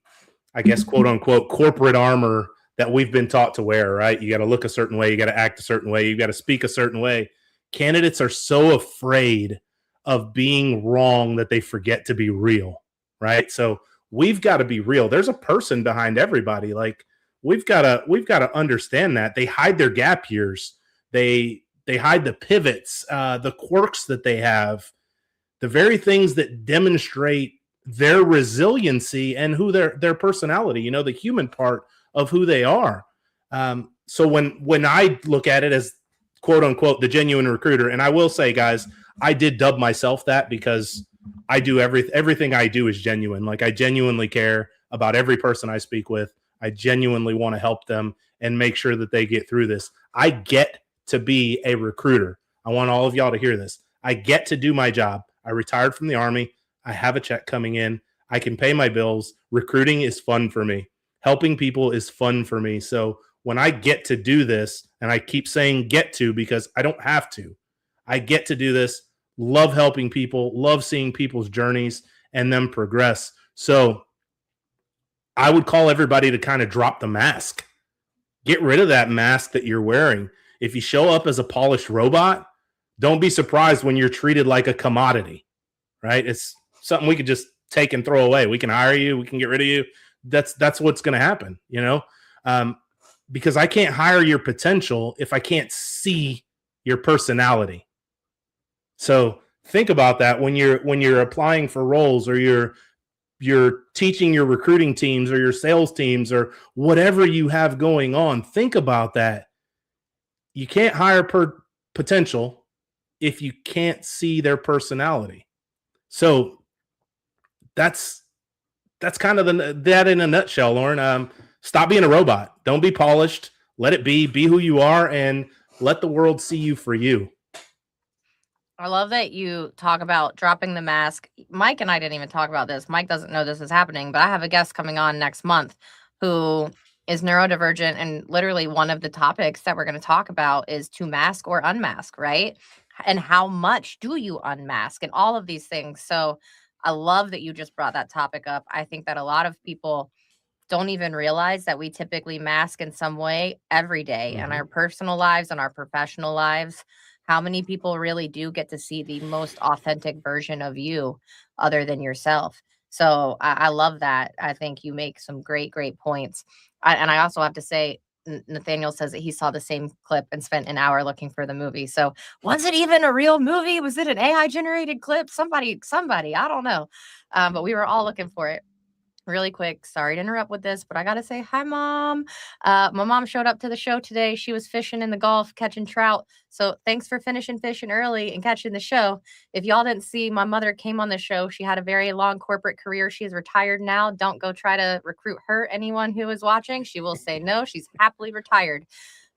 I guess, quote unquote, corporate armor that we've been taught to wear, right? You got to look a certain way, you got to act a certain way, you got to speak a certain way. Candidates are so afraid of being wrong that they forget to be real, right? So we've got to be real. There's a person behind everybody. Like we've got to understand that they hide their gap years. They They hide the pivots, the quirks that they have, the very things that demonstrate their resiliency and who their personality, the human part of who they are. So when I look at it as quote unquote the genuine recruiter, and I will say, guys, I did dub myself that because I do everything I do is genuine. Like, I genuinely care about every person I speak with. I genuinely want to help them and make sure that they get through this. I get to be a recruiter. I want all of y'all to hear this. I get to do my job. I retired from the Army. I have a check coming in. I can pay my bills. Recruiting is fun for me. Helping people is fun for me. So when I get to do this, and I keep saying get to because I don't have to, I get to do this, love helping people, love seeing people's journeys and them progress. So I would call everybody to kind of drop the mask. Get rid of that mask that you're wearing. If you show up as a polished robot, don't be surprised when you're treated like a commodity, right? It's something we could just take and throw away. We can hire you. We can get rid of you. That's what's going to happen, because I can't hire your potential if I can't see your personality. So think about that when you're applying for roles, or you're teaching your recruiting teams or your sales teams or whatever you have going on. Think about that. You can't hire potential if you can't see their personality. So that's kind of that in a nutshell, Lauren. Stop being a robot. Don't be polished. Let it be who you are, and let the world see you for you. I love that you talk about dropping the mask. Mike and I didn't even talk about this. Mike doesn't know this is happening, but I have a guest coming on next month who is neurodivergent, and literally one of the topics that we're going to talk about is to mask or unmask, right? And how much do you unmask and all of these things. So I love that you just brought that topic up. I think that a lot of people don't even realize that we typically mask in some way every day in our personal lives and our professional lives. How many people really do get to see the most authentic version of you other than yourself? So I love that. I think you make some great, great points. And I also have to say, Nathaniel says that he saw the same clip and spent an hour looking for the movie. So was it even a real movie? Was it an AI generated clip? Somebody, I don't know. But we were all looking for it. Really quick, sorry to interrupt with this, but I gotta say hi, Mom. My mom showed up to the show today. She was fishing in the Gulf, catching trout. So thanks for finishing fishing early and catching the show. If y'all didn't see, my mother came on the show. She had a very long corporate career. She is retired now. Don't go try to recruit her. Anyone who is watching, she will say no. She's happily retired.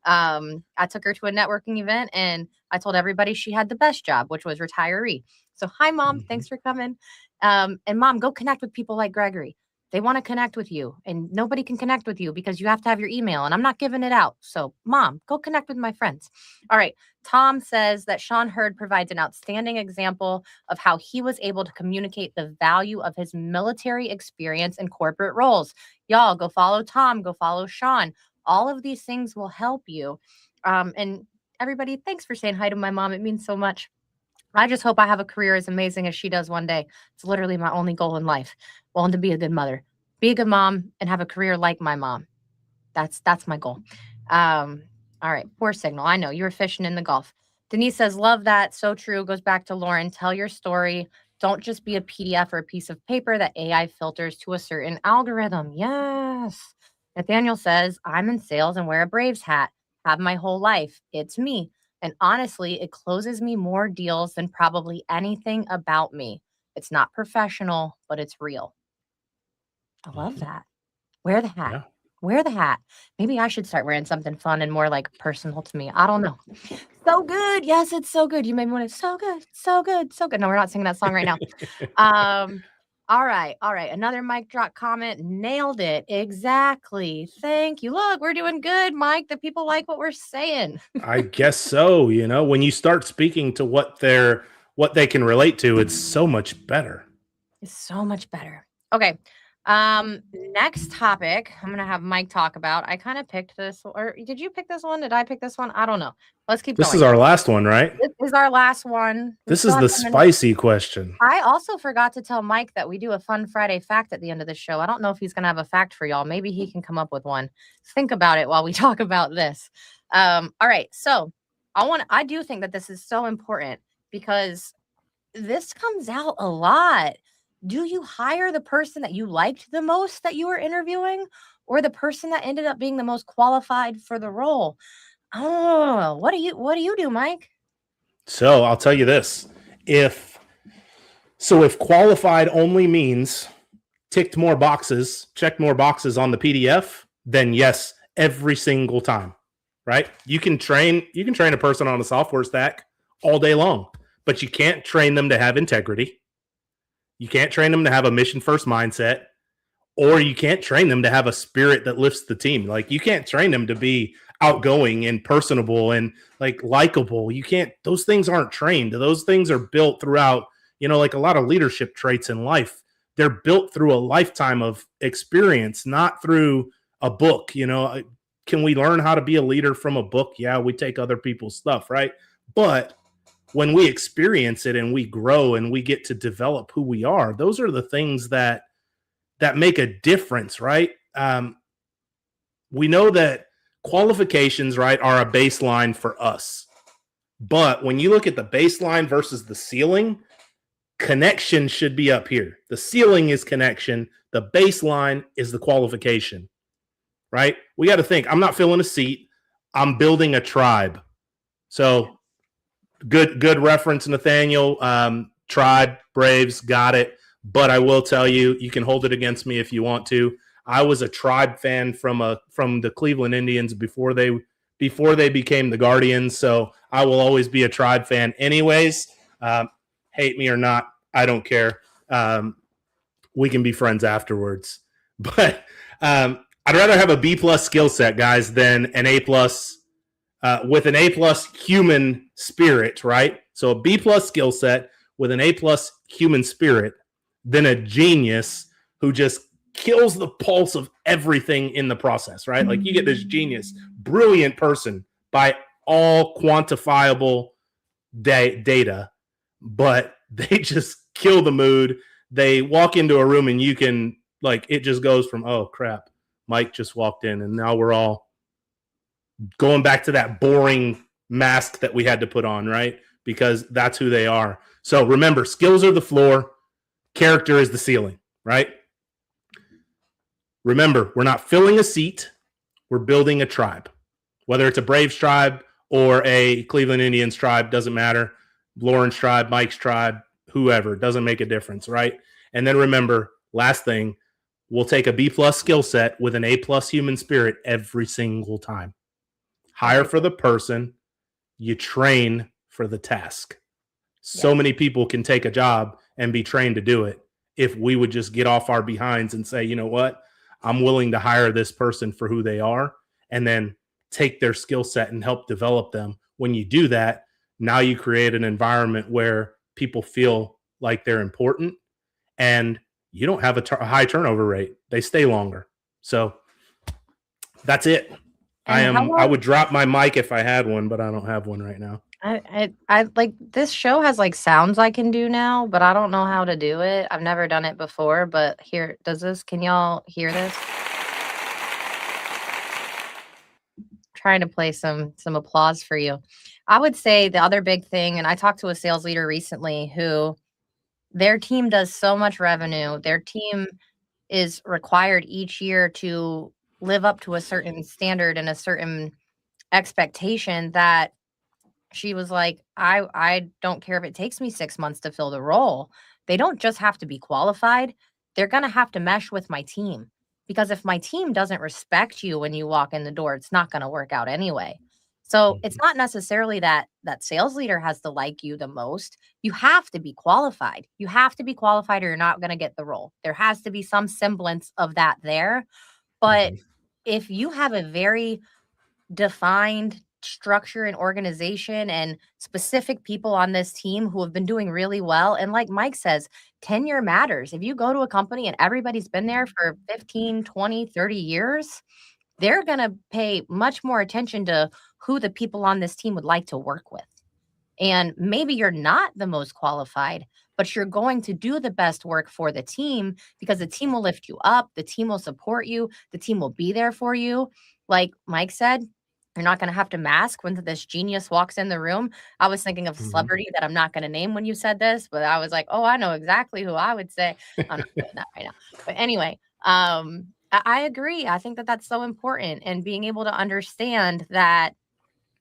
I took her to a networking event and I told everybody she had the best job, which was retiree. So hi, Mom. Thanks for coming. And Mom, go connect with people like Gregory. They want to connect with you, and nobody can connect with you because you have to have your email, and I'm not giving it out. So, Mom, go connect with my friends. All right. Tom says that Sean Hurd provides an outstanding example of how he was able to communicate the value of his military experience in corporate roles. Y'all, go follow Tom, go follow Sean. All of these things will help you. And everybody, thanks for saying hi to my mom. It means so much. I just hope I have a career as amazing as she does one day. It's literally my only goal in life. Well, and to be a good mother, be a good mom, and have a career like my mom. That's my goal. All right, poor signal. I know you were fishing in the Gulf. Denise says, love that. So true. Goes back to Lauren. Tell your story. Don't just be a PDF or a piece of paper that AI filters to a certain algorithm. Yes. Nathaniel says, I'm in sales and wear a Braves hat. Have my whole life. It's me. And honestly, it closes me more deals than probably anything about me. It's not professional, but it's real. I love that. Wear the hat. Yeah. Wear the hat. Maybe I should start wearing something fun and more like personal to me. I don't know. So good. Yes, it's so good. You made me want to so good, so good, so good. No, we're not singing that song right now. All right. All right. Another mic drop comment. Nailed it. Exactly. Thank you. Look, we're doing good, Mike. The people like what we're saying. I guess so. When you start speaking to what they can relate to, it's so much better. It's so much better. Okay. Next topic I'm gonna have Mike talk about. I kind of picked this, or did you pick this one? Did I pick this one? I don't know. Let's keep going. This is our last one, right? This is our last one. This is the spicy question. I also forgot to tell Mike that we do a fun Friday fact at the end of the show. I don't know if he's gonna have a fact for y'all. Maybe he can come up with one. Think about it while we talk about this. All right. So I do think that this is so important because this comes out a lot. Do you hire the person that you liked the most that you were interviewing, or the person that ended up being the most qualified for the role? Oh, what do you do, Mike? So I'll tell you this: if if qualified only means ticked more boxes, checked more boxes on the PDF, then yes, every single time, right? You can train a person on a software stack all day long, but you can't train them to have integrity. You can't train them to have a mission first mindset, or you can't train them to have a spirit that lifts the team. Like you can't train them to be outgoing and personable and like likable. You can't, those things aren't trained. Those things are built throughout, like a lot of leadership traits in life. They're built through a lifetime of experience, not through a book. Can we learn how to be a leader from a book? Yeah, we take other people's stuff, right? But when we experience it and we grow and we get to develop who we are, those are the things that make a difference, right? We know that qualifications, right, are a baseline for us. But when you look at the baseline versus the ceiling, connection should be up here. The ceiling is connection. The baseline is the qualification, right? We got to think, I'm not filling a seat. I'm building a tribe. So good reference, Nathaniel. Tribe, Braves, got it. But I will tell you, you can hold it against me if you want to. I was a Tribe fan from the Cleveland Indians before they became the Guardians. So I will always be a Tribe fan, anyways. Hate me or not, I don't care. We can be friends afterwards. But I'd rather have a B plus skill set, guys, than an A plus with an A plus human spirit, right? So a B plus skill set with an A plus human spirit than a genius who just kills the pulse of everything in the process, right? Like you get this genius, brilliant person by all quantifiable data, but they just kill the mood. They walk into a room and you can, like, it just goes from, oh crap, Mike just walked in, and now we're all going back to that boring mask that we had to put on, right? Because that's who they are. So remember, skills are the floor, character is the ceiling, right? Remember, we're not filling a seat, we're building a tribe. Whether it's a Braves tribe or a Cleveland Indians tribe, doesn't matter. Lauren's tribe, Mike's tribe, whoever, doesn't make a difference, right? And then remember, last thing, we'll take a B plus skill set with an A plus human spirit every single time. Hire for the person, you train for the task. So many people can take a job and be trained to do it if we would just get off our behinds and say, you know what, I'm willing to hire this person for who they are, and then take their skill set and help develop them. When you do that, now you create an environment where people feel like they're important, and you don't have a high turnover rate. They stay longer. So that's it. I would drop my mic if I had one, but I don't have one right now. I like, this show has like sounds I can do now, but I don't know how to do it. I've never done it before, but here, can y'all hear this? Trying to play some applause for you. I would say the other big thing, and I talked to a sales leader recently who, their team does so much revenue. Their team is required each year to live up to a certain standard and a certain expectation that she was like, I don't care if it takes me 6 months to fill the role. They don't just have to be qualified. They're going to have to mesh with my team, because if my team doesn't respect you when you walk in the door, it's not going to work out anyway. So it's not necessarily that sales leader has to like you the most. You have to be qualified. You have to be qualified or you're not going to get the role. There has to be some semblance of that there. But if you have a very defined structure and organization and specific people on this team who have been doing really well, and like Mike says, tenure matters. If you go to a company and everybody's been there for 15, 20, 30 years, they're going to pay much more attention to who the people on this team would like to work with. And maybe you're not the most qualified, but you're going to do the best work for the team, because the team will lift you up, the team will support you, the team will be there for you. Like Mike said, You're not going to have to mask when this genius walks in the room. I was thinking of a Mhm. celebrity that I'm not going to name when you said this, but I was like, oh, I know exactly who I would say. I'm not doing that right now. But anyway, I agree. I think that that's so important, and being able to understand that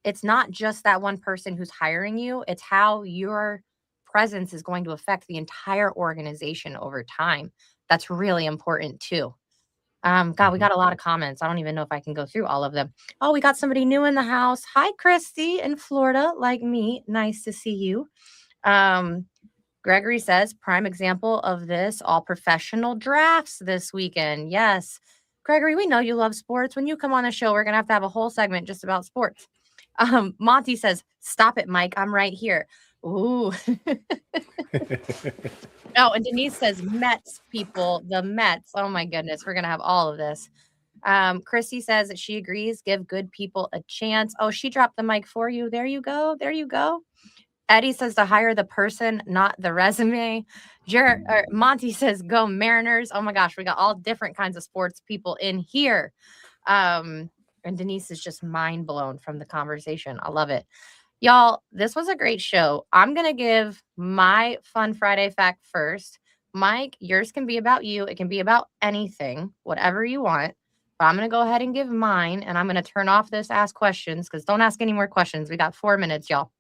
it's not just that one person who's hiring you, it's how your presence is going to affect the entire organization over time. That's really important too. God, we Mhm. got a lot of comments. I don't even know if I can go through all of them. Oh, we got somebody new in the house. Hi, Christy in Florida, like me. Nice to see you. Um, Gregory says, prime example of this, all professional drafts this weekend. Yes. Gregory, we know you love sports. When you come on the show, we're going to have a whole segment just about sports. Monty says, stop it, Mike. I'm right here. Ooh. Oh, and Denise says, Mets people, the Mets. Oh my goodness, we're going to have all of this. Christy says that she agrees, give good people a chance. Oh, she dropped the mic for you. There you go. There you go. Eddie says to hire the person, not the resume. Monty says, go Mariners. Oh my gosh, we got all different kinds of sports people in here. And Denise is just mind blown from the conversation. I love it. Y'all, this was a great show. I'm going to give my Fun Friday fact first. Mike, yours can be about you. It can be about anything, whatever you want. But I'm going to go ahead and give mine, and I'm going to turn off this ask questions because don't ask any more questions. We got 4 minutes, y'all.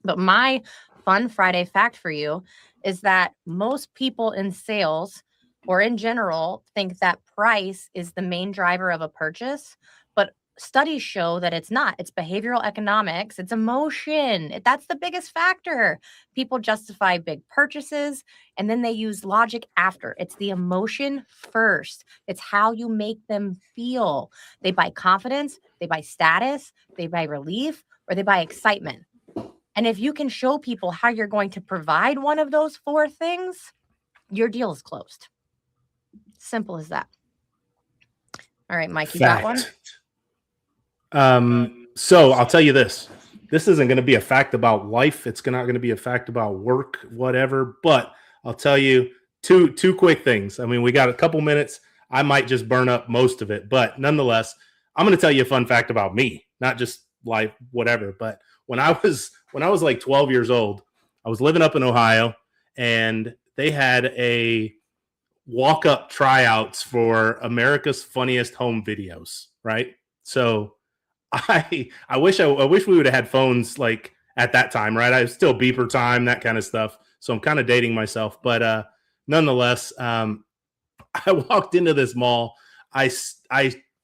But my Fun Friday fact for you is that most people in sales or in general think that price is the main driver of a purchase. But studies show that it's not. It's behavioral economics, it's emotion. That's the biggest factor. People justify big purchases and then they use logic after. It's the emotion first, it's how you make them feel. They buy confidence, they buy status, they buy relief, or they buy excitement. And if you can show people how you're going to provide one of those 4 things, your deal is closed. Simple as that. All right, Mike, you got one? Fact. So I'll tell you this. This isn't going to be a fact about life. It's not going to be a fact about work, whatever. But I'll tell you two quick things. I mean, we got a couple minutes. I might just burn up most of it, but nonetheless, I'm going to tell you a fun fact about me, not just life, whatever. But when I was like 12 years old, I was living up in Ohio, and they had a walk up tryouts for America's Funniest Home Videos, right? So I wish we would have had phones like at that time, right? I was still beeper time, that kind of stuff. So I'm kind of dating myself, but nonetheless, I walked into this mall. I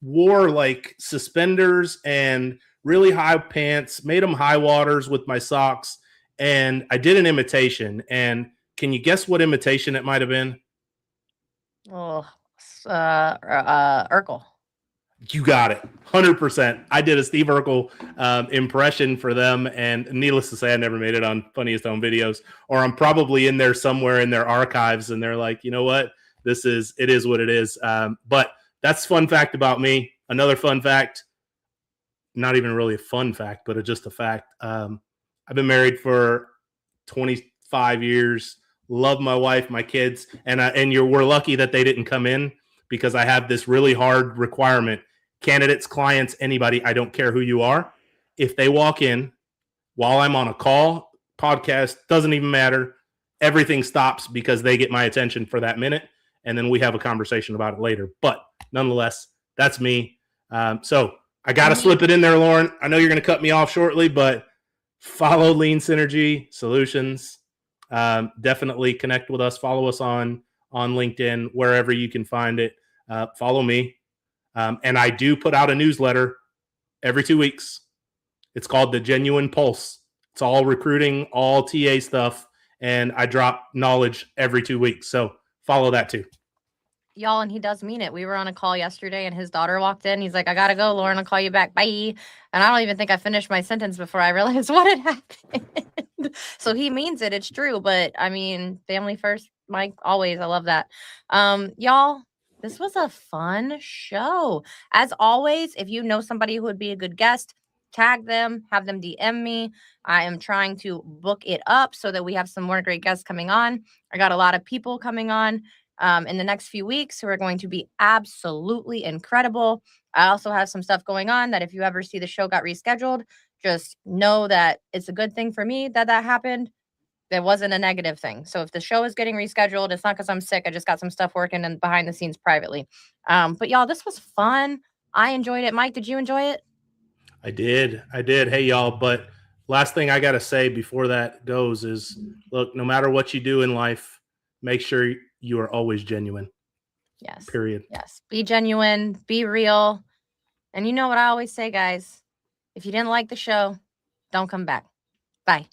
wore like suspenders and really high pants, made them high waters with my socks, and I did an imitation. And can you guess what imitation it might have been? Oh, Urkel. You got it. 100%. I did a Steve Urkel impression for them, and needless to say, I never made it on Funniest Home Videos, or I'm probably in there somewhere in their archives, and they're like, you know what? It is what it is. But that's fun fact about me. Another fun fact, not even really a fun fact, but just a fact. I've been married for 25 years. Love my wife, my kids, and we're lucky that they didn't come in because I have this really hard requirement. Candidates, clients, anybody, I don't care who you are. If they walk in while I'm on a call, podcast, doesn't even matter. Everything stops because they get my attention for that minute, and then we have a conversation about it later. But nonetheless, that's me. So I got to slip it in there, Lauren. I know you're going to cut me off shortly, but follow Lean Synergy Solutions. Definitely connect with us. Follow us on LinkedIn, wherever you can find it. Follow me. And I do put out a newsletter every 2 weeks. It's called The Genuine Pulse. It's all recruiting, all TA stuff, and I drop knowledge every 2 weeks. So follow that too. Y'all, and he does mean it. We were on a call yesterday and his daughter walked in. He's like, I gotta go, Lauren, I'll call you back. Bye. And I don't even think I finished my sentence before I realized what had happened. So he means it. It's true. But I mean, family first, Mike, always. I love that. Y'all, this was a fun show. As always, if you know somebody who would be a good guest, tag them, have them DM me. I am trying to book it up so that we have some more great guests coming on. I got a lot of people coming on in the next few weeks who are going to be absolutely incredible. I also have some stuff going on that if you ever see the show got rescheduled, just know that it's a good thing for me that that happened. There wasn't a negative thing. So if the show is getting rescheduled, it's not because I'm sick. I just got some stuff working and behind the scenes privately. But y'all, this was fun. I enjoyed it. Mike, did you enjoy it? I did. I did. Hey, y'all. But last thing I got to say before that goes is look, no matter what you do in life, make sure you are always genuine. Yes. Period. Yes. Be genuine, be real. And you know what I always say, guys? If you didn't like the show, don't come back. Bye.